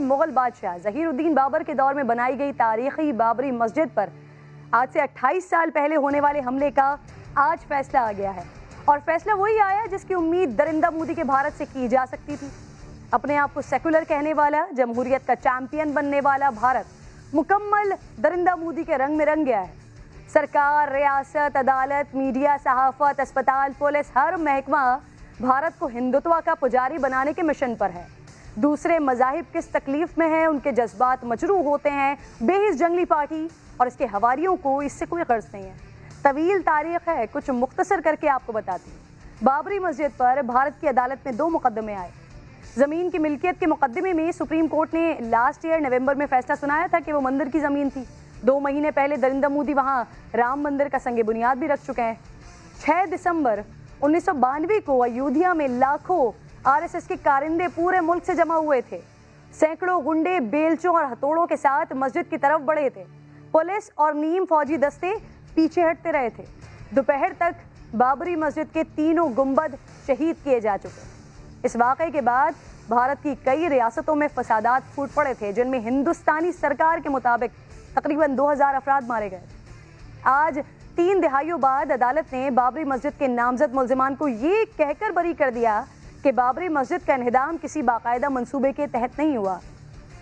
मुगल बादशाह ज़हीरुद्दीन बाबर के दौर में बनाई गई तारीखी बाबरी मस्जिद पर आज से 28 साल पहले होने वाले हमले का आज फैसला आ गया है। और फैसला वही आया जिसकी उम्मीद दरिंदा मोदी के भारत से की जा सकती थी। अपने आप को सेकुलर कहने वाला, जमहूरियत का चैंपियन बनने वाला भारत मुकम्मल दरिंदा मोदी के रंग में रंग गया है। सरकार, रियासत, अदालत, मीडिया, सहाफत, अस्पताल, पुलिस, हर महकमा भारत को हिंदुत्व का पुजारी बनाने के मिशन पर है। दूसरे मज़ाहिब किस तकलीफ में हैं, उनके जज्बात मजरूह होते हैं। बेहिस जंगली पार्टी और इसके हवारियों को इससे कोई गर्ज नहीं है। तवील तारीख है, कुछ मुख्तसर करके आपको बताती हूँ। बाबरी मस्जिद पर भारत की अदालत में 2 मुकदमे आए। ज़मीन की मिल्कियत के मुकदमे में सुप्रीम कोर्ट ने लास्ट ईयर नवंबर में फैसला सुनाया था कि वो मंदिर की ज़मीन थी। 2 महीने पहले दरिंदा मोदी वहाँ राम मंदिर का संगे बुनियाद भी रख चुके हैं। 6 दिसंबर 1992 को अयोध्या में लाखों आरएसएस के कारिंदे पूरे मुल्क से जमा हुए थे। सैकड़ों गुंडे बेलचों और हथौड़ों के साथ मस्जिद की तरफ बढ़े थे। पुलिस और नीम फौजी दस्ते पीछे हटते रहे थे। दोपहर तक बाबरी मस्जिद के 3 गुंबद शहीद किए जा चुके। इस वाक़े के बाद भारत की कई रियासतों में फसादात फूट पड़े थे, जिनमें हिंदुस्तानी सरकार के मुताबिक तकरीबन 2000 अफराद मारे गए। आज 3 दहाइयों बाद अदालत ने बाबरी मस्जिद के नामजद मुल्जिमान को ये कहकर बरी कर दिया कि बाबरी मस्जिद का इंहिदाम किसी बाकायदा मंसूबे के तहत नहीं हुआ।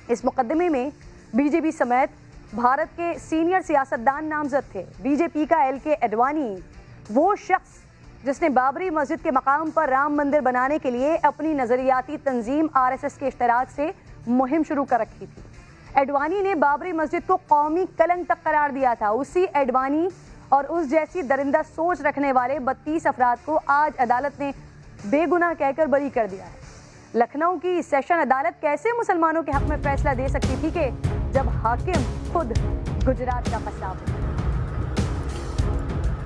इस मुकदमे में बीजेपी समेत भारत के सीनियर सियासतदान नामजद थे। बीजेपी का LK अडवाणी, वो शख्स जिसने बाबरी मस्जिद के मकाम पर राम मंदिर बनाने के लिए अपनी नजरियाती तंजीम RSS के इश्तराक से मुहिम शुरू कर रखी थी। अडवाणी ने बाबरी मस्जिद को कौमी कलंक तक करार दिया था। उसी अडवाणी और उस जैसी दरिंदा सोच रखने वाले 32 अफराद को आज अदालत ने बेगुनाह कहकर बरी कर दिया है। लखनऊ की सेशन अदालत कैसे मुसलमानों के हक में फैसला दे सकती थी कि जब हाकिम खुद गुजरात का कसाब है।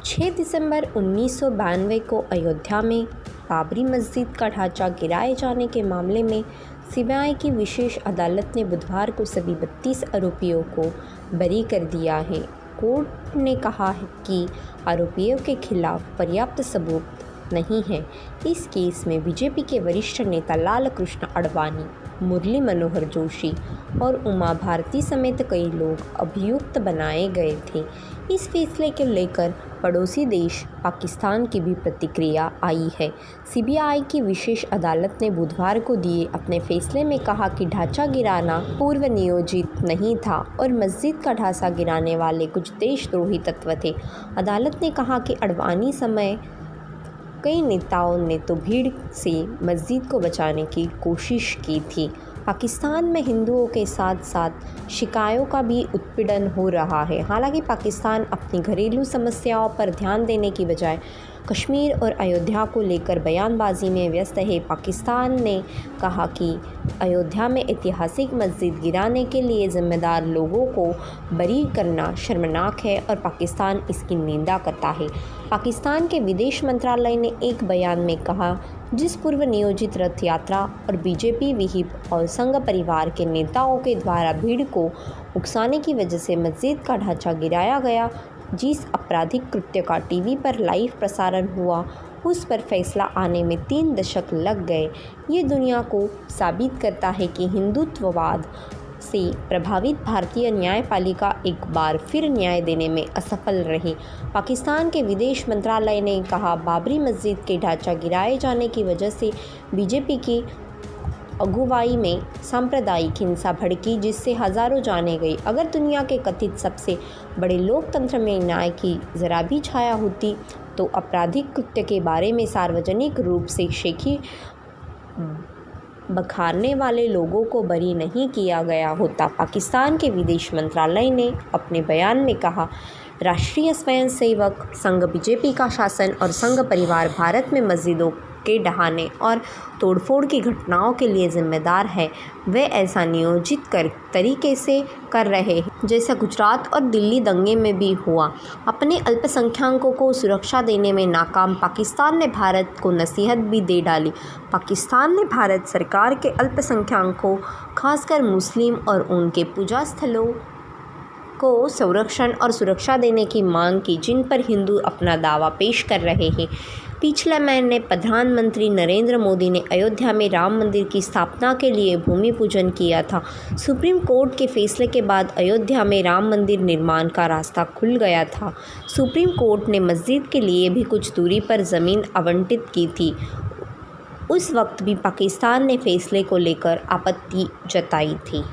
6 दिसंबर 1992 को अयोध्या में बाबरी मस्जिद का ढांचा गिराए जाने के मामले में CBI की विशेष अदालत ने बुधवार को सभी 32 आरोपियों को बरी कर दिया है। कोर्ट ने कहा है कि आरोपियों के खिलाफ पर्याप्त सबूत नहीं है। इस केस में बीजेपी के वरिष्ठ नेता लाल कृष्ण आडवाणी, मुरली मनोहर जोशी और उमा भारती समेत कई लोग अभियुक्त बनाए गए थे। इस फैसले को लेकर पड़ोसी देश पाकिस्तान की भी प्रतिक्रिया आई है। CBI की विशेष अदालत ने बुधवार को दिए अपने फैसले में कहा कि ढांचा गिराना पूर्व नियोजित नहीं था और मस्जिद का ढांचा गिराने वाले कुछ देशद्रोही तत्व थे। अदालत ने कहा कि आडवाणी समय कई नेताओं ने तो भीड़ से मस्जिद को बचाने की कोशिश की थी। पाकिस्तान में हिंदुओं के साथ साथ शिकायों का भी उत्पीड़न हो रहा है। हालांकि पाकिस्तान अपनी घरेलू समस्याओं पर ध्यान देने की बजाय कश्मीर और अयोध्या को लेकर बयानबाजी में व्यस्त है। पाकिस्तान ने कहा कि अयोध्या में ऐतिहासिक मस्जिद गिराने के लिए जिम्मेदार लोगों को बरी करना शर्मनाक है और पाकिस्तान इसकी निंदा करता है। पाकिस्तान के विदेश मंत्रालय ने एक बयान में कहा, जिस पूर्व नियोजित रथ यात्रा और बीजेपी विहिप और संघ परिवार के नेताओं के द्वारा भीड़ को उकसाने की वजह से मस्जिद का ढांचा गिराया गया, जिस आपराधिक कृत्य का टीवी पर लाइव प्रसारण हुआ, उस पर फैसला आने में 3 दशक लग गए। ये दुनिया को साबित करता है कि हिंदुत्ववाद से प्रभावित भारतीय न्यायपालिका एक बार फिर न्याय देने में असफल रही। पाकिस्तान के विदेश मंत्रालय ने कहा, बाबरी मस्जिद के ढांचा गिराए जाने की वजह से बीजेपी की अगुवाई में सांप्रदायिक हिंसा भड़की, जिससे हज़ारों जानें गई। अगर दुनिया के कथित सबसे बड़े लोकतंत्र में न्याय की ज़रा भी छाया होती तो आपराधिक कृत्य के बारे में सार्वजनिक रूप से शेखी बखारने वाले लोगों को बरी नहीं किया गया होता। पाकिस्तान के विदेश मंत्रालय ने अपने बयान में कहा, राष्ट्रीय स्वयंसेवक संघ बीजेपी का शासन और संघ परिवार भारत में मस्जिदों के ढहाने और तोड़फोड़ की घटनाओं के लिए जिम्मेदार है। वे ऐसा नियोजित तरीके से कर रहे हैं जैसा गुजरात और दिल्ली दंगे में भी हुआ। अपने अल्पसंख्यकों को सुरक्षा देने में नाकाम पाकिस्तान ने भारत को नसीहत भी दे डाली। पाकिस्तान ने भारत सरकार के अल्पसंख्यकों, खासकर मुस्लिम और उनके पूजा स्थलों को संरक्षण और सुरक्षा देने की मांग की, जिन पर हिंदू अपना दावा पेश कर रहे हैं। पिछले महीने प्रधानमंत्री नरेंद्र मोदी ने अयोध्या में राम मंदिर की स्थापना के लिए भूमि पूजन किया था। सुप्रीम कोर्ट के फैसले के बाद अयोध्या में राम मंदिर निर्माण का रास्ता खुल गया था। सुप्रीम कोर्ट ने मस्जिद के लिए भी कुछ दूरी पर ज़मीन आवंटित की थी। उस वक्त भी पाकिस्तान ने फैसले को लेकर आपत्ति जताई थी।